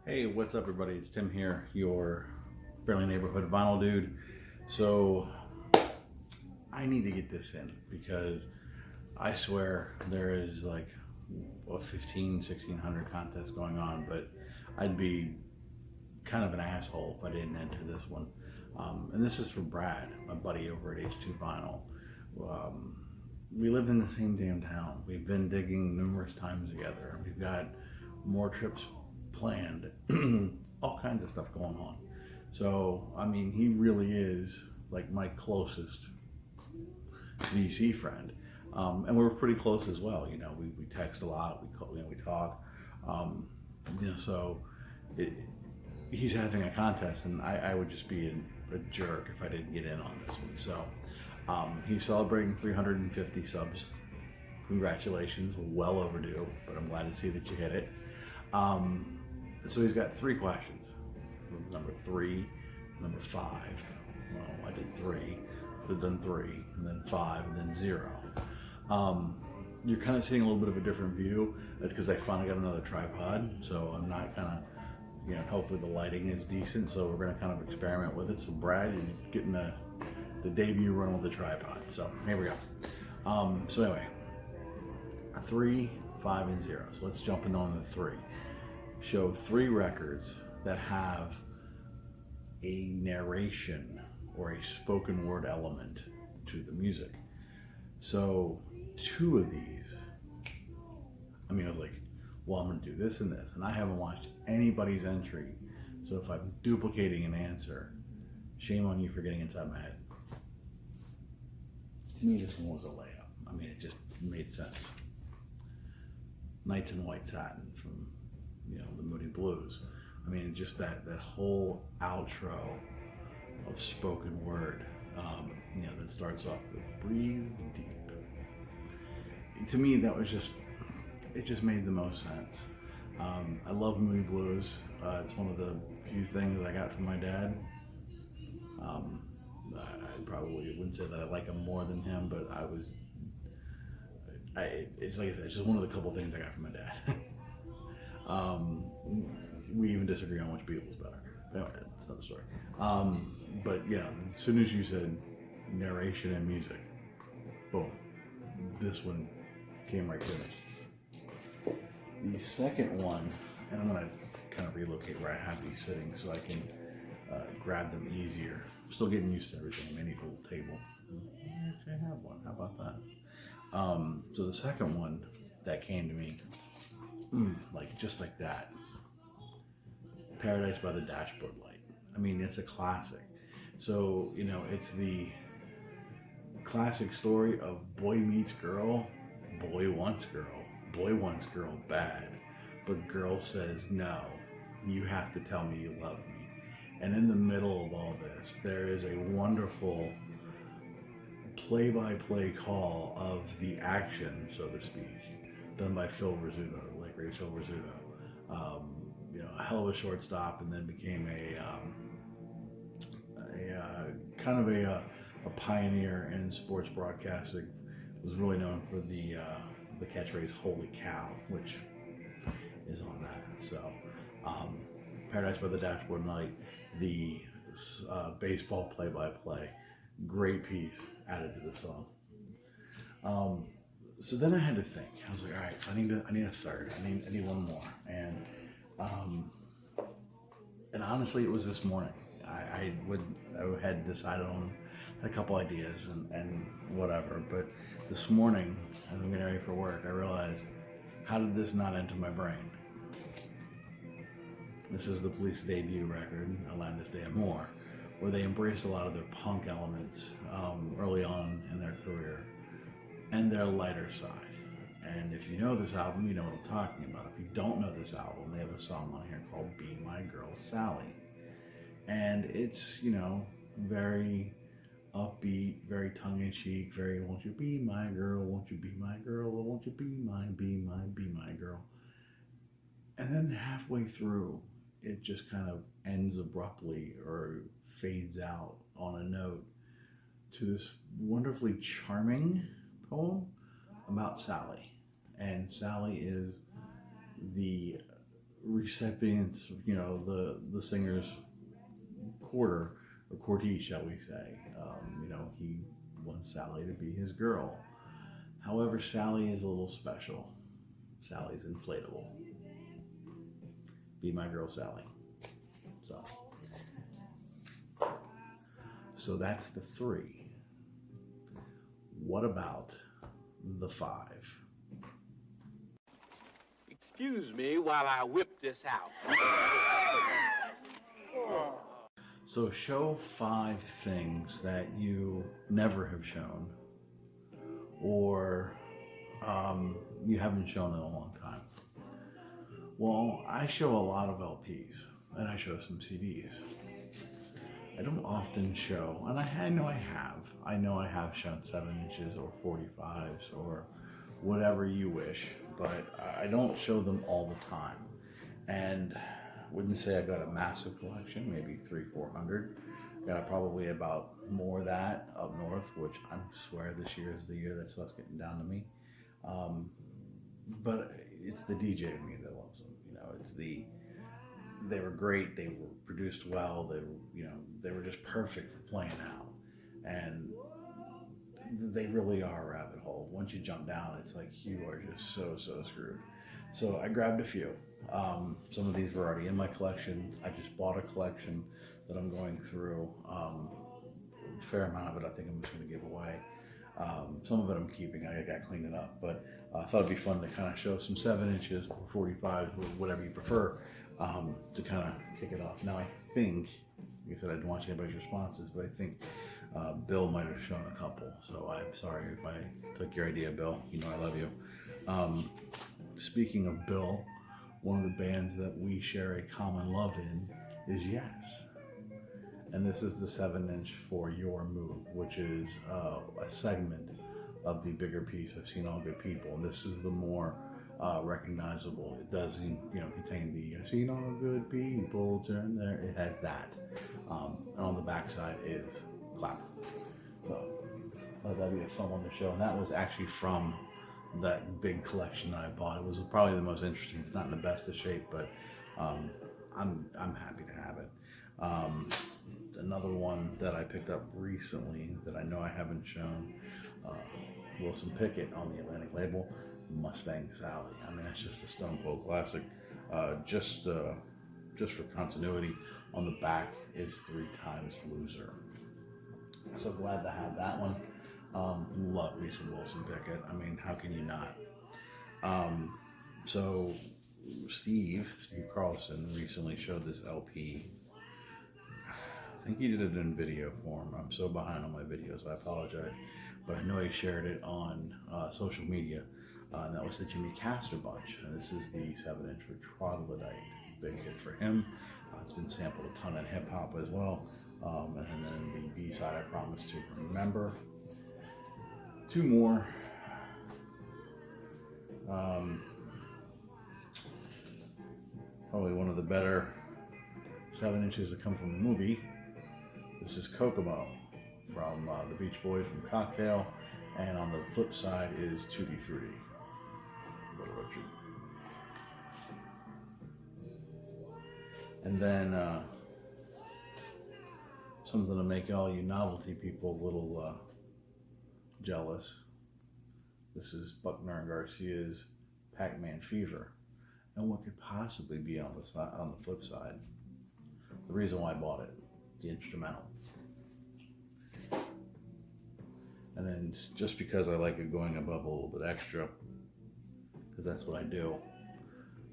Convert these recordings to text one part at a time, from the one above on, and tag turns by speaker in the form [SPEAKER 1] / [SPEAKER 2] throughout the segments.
[SPEAKER 1] Hey, what's up, everybody? It's Tim here, your friendly neighborhood vinyl dude. So, I need to get this in because I swear there is like a 1600 contest going on, but I'd be kind of an asshole if I didn't enter this one. And this is for Brad, my buddy over at H2Vinyl. Um, we live in the same damn town. We've been digging numerous times together. We've got more trips planned, all kinds of stuff going on. So, I mean, he really is like my closest VC friend. And we're pretty close as well. You know, we text a lot, we call, we talk. Um, so it, he's having a contest, and I would just be a jerk if I didn't get in on this one. So he's celebrating 350 subs. Congratulations, well overdue, but I'm glad to see that you hit it. So he's got three questions. Number 3, number 5. Well, I did 3, could have done 3, and then 5, and then 0. You're kind of seeing a little bit of a different view. That's because I finally got another tripod, so I'm not kind of, you know, hopefully the lighting is decent, so we're going to kind of experiment with it. So Brad, you're getting the debut run with the tripod. So here we go. So anyway, 3, 5, and 0. So let's jump in on the 3. Show 3 records that have a narration or a spoken word element to the music. So 2 of these, I mean, I was like, well, I'm going to do this and this, and I haven't watched anybody's entry. So if I'm duplicating an answer, shame on you for getting inside my head. To me, this one was a layup. I mean, it just made sense. Nights in White Satin from, you know, the Moody Blues. I mean, just that whole outro of spoken word, you know, that starts off with "Breathe Deep." To me, that was just, it just made the most sense. I love Moody Blues. It's one of the few things I got from my dad. I probably wouldn't say that I like him more than him, but it's like I said, it's just one of the couple things I got from my dad. We even disagree on which Beatles better. But anyway, that's another story. But yeah, as soon as you said narration and music, boom, this one came right to me. The second one, and I'm going to kind of relocate where I have these sitting so I can grab them easier. I'm still getting used to everything. I need a little table. I actually have one. How about that? So the second one that came to me, like just like that, Paradise by the Dashboard Light. I mean, it's a classic. So, you know, it's the classic story of boy meets girl, boy wants girl bad, but girl says no, you have to tell me you love me. And in the middle of all this, there is a wonderful play-by-play call of the action, so to speak, done by Phil Rizzuto, the late great Phil Rizzuto. You know, a hell of a shortstop, and then became a kind of a pioneer in sports broadcasting. Was really known for the catchphrase "Holy cow," which is on that. So, Paradise by the Dashboard Light, the baseball play-by-play, great piece added to the song. So then I had to think. I was like, all right, so I need a third. I need one more. And honestly, it was this morning. I had decided on, had a couple ideas and whatever. But this morning, as I'm getting ready for work, I realized, how did this not enter my brain? This is the Police debut record, Alanis Day and More, where they embraced a lot of their punk elements early on in their career and their lighter side. And if you know this album, you know what I'm talking about. If you don't know this album, they have a song on here called "Be My Girl, Sally." And it's, you know, very upbeat, very tongue-in-cheek, very, won't you be my girl, won't you be my girl, or won't you be my girl. And then halfway through, it just kind of ends abruptly or fades out on a note to this wonderfully charming poem about Sally. And Sally is the recipients, the singer's quarter or quartet, shall we say. He wants Sally to be his girl. However, Sally is a little special. Sally's inflatable. Be my girl, Sally. So that's the 3. What about the 5?
[SPEAKER 2] Excuse me while I whip this out.
[SPEAKER 1] So show 5 things that you never have shown, or you haven't shown in a long time. Well, I show a lot of LPs, and I show some CDs. I don't often show, and I know I have shown 7 inches or 45s or whatever you wish, but I don't show them all the time. And wouldn't say I got a massive collection, maybe 300-400. Got probably about more of that up north, which I swear this year is the year that stuff's getting down to me. But it's the DJ in me that loves them. They were great. They were produced well. They were just perfect for playing out. And they really are a rabbit hole. Once you jump down, it's like you are just so screwed. So I grabbed a few. Some of these were already in my collection. I just bought a collection that I'm going through. A fair amount of it I think I'm just going to give away. Some of it I'm keeping. I got to clean it up. But I thought it'd be fun to kind of show some 7 inches or 45, whatever you prefer, to kind of kick it off. Now I think, like I said, I didn't watch anybody's responses, but I think Bill might have shown a couple. So I'm sorry if I took your idea, Bill. I love you. Speaking of Bill, one of the bands that we share a common love in is Yes. And this is the 7-inch for Your Move, which is a segment of the bigger piece of Seen All Good People. And this is the more recognizable. It does contain the Seen All Good People, turn there. It has that. And on the backside is Clap. So that'd be a fun one to show. And that was actually from that big collection that I bought. It was probably the most interesting. It's not in the best of shape, but I'm happy to have it. Another one that I picked up recently that I know I haven't shown, Wilson Pickett on the Atlantic label, Mustang Sally. I mean, that's just a Stone Cold classic. Just for continuity, on the back is 3 times Loser. So glad to have that one. Love me some Wilson Pickett. I mean, how can you not? So Steve Carlson recently showed this LP. I think he did it in video form. I'm so behind on my videos, I apologize. But I know he shared it on social media. And that was the Jimmy Castor Bunch. And this is the 7-inch for Troglodyte. Big hit for him. It's been sampled a ton in hip hop as well. And then the B-side, I Promise to Remember. 2 more. Probably one of the better 7 inches that come from a movie. This is Kokomo from the Beach Boys from Cocktail. And on the flip side is Tutti Frutti. Little Richard. And then something to make all you novelty people a little jealous. This is Buckner and Garcia's Pac-Man Fever. And what could possibly be on the flip side? The reason why I bought it, the instrumental. And then just because I like it going above a little bit extra, because that's what I do.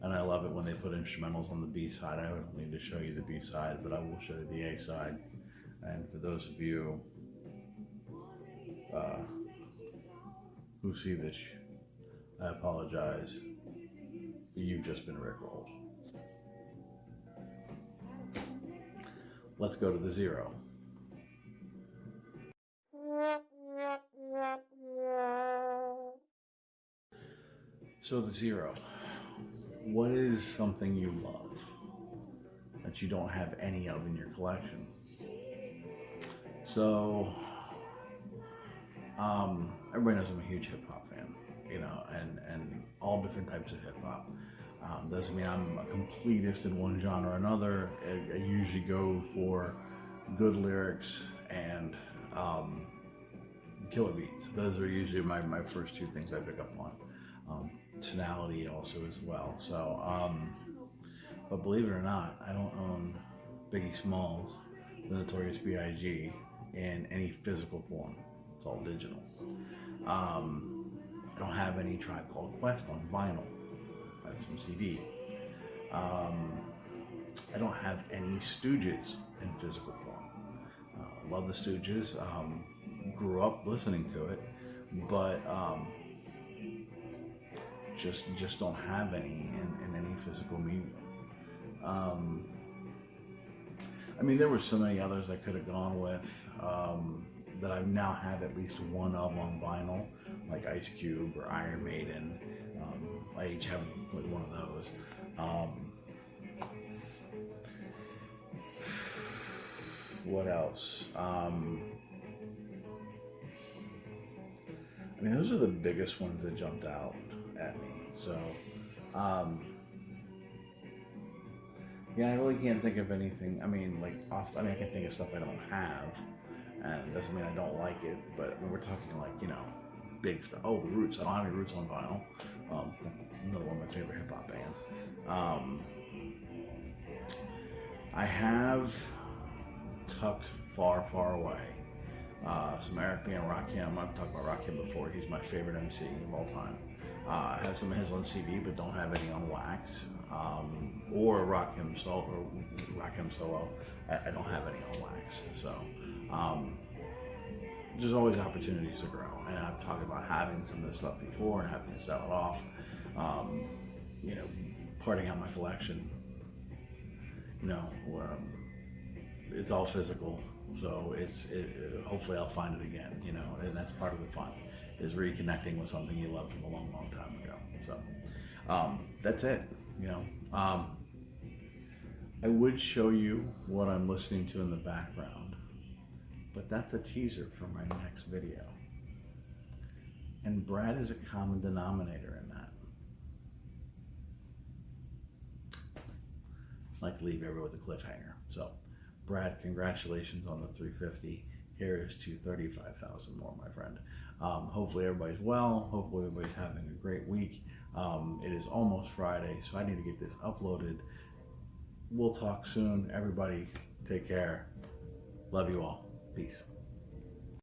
[SPEAKER 1] And I love it when they put instrumentals on the B side. I don't need to show you the B side, but I will show you the A side. And for those of you who see this, I apologize. You've just been rickrolled. Let's go to the 0. So the 0. What is something you love that you don't have any of in your collection? So, everybody knows I'm a huge hip hop fan, and all different types of hip hop. Doesn't mean I'm a completist in one genre or another. I usually go for good lyrics and killer beats. Those are usually my first two things I pick up on. Tonality also as well. So, but believe it or not, I don't own Biggie Smalls, the Notorious B.I.G. in any physical form. It's all digital. I don't have any Tribe Called Quest on vinyl. I have some CD. I don't have any Stooges in physical form. Love the Stooges. Grew up listening to it, but just don't have any in any physical medium. I mean, there were so many others I could have gone with that I now have at least one of on vinyl, like Ice Cube or Iron Maiden. I each have one of those. What else? I mean, those are the biggest ones that jumped out at me. So, yeah, I really can't think of anything. I mean, like, I can think of stuff I don't have, and it doesn't mean I don't like it. But when we're talking like, big stuff. Oh, the Roots. I don't have any Roots on vinyl. Another one of my favorite hip hop bands. I have tucked far, far away some Eric B. and Rakim. I've talked about Rakim before. He's my favorite MC of all time. I have some of his on CD, but don't have any on wax. Or Rakim solo. I don't have any on wax. So there's always opportunities to grow. And I've talked about having some of this stuff before and having to sell it off. Parting out my collection. It's all physical. So hopefully I'll find it again, and that's part of the fun, is reconnecting with something you loved from a long, long time ago. So that's it. I would show you what I'm listening to in the background, but that's a teaser for my next video. And Brad is a common denominator in that. I like to leave everyone with a cliffhanger. So, Brad, congratulations on the 350. Here is to 35,000 more, my friend. Hopefully everybody's well. Hopefully everybody's having a great week. It is almost Friday, so I need to get this uploaded. We'll talk soon. Everybody, take care. Love you all. Peace.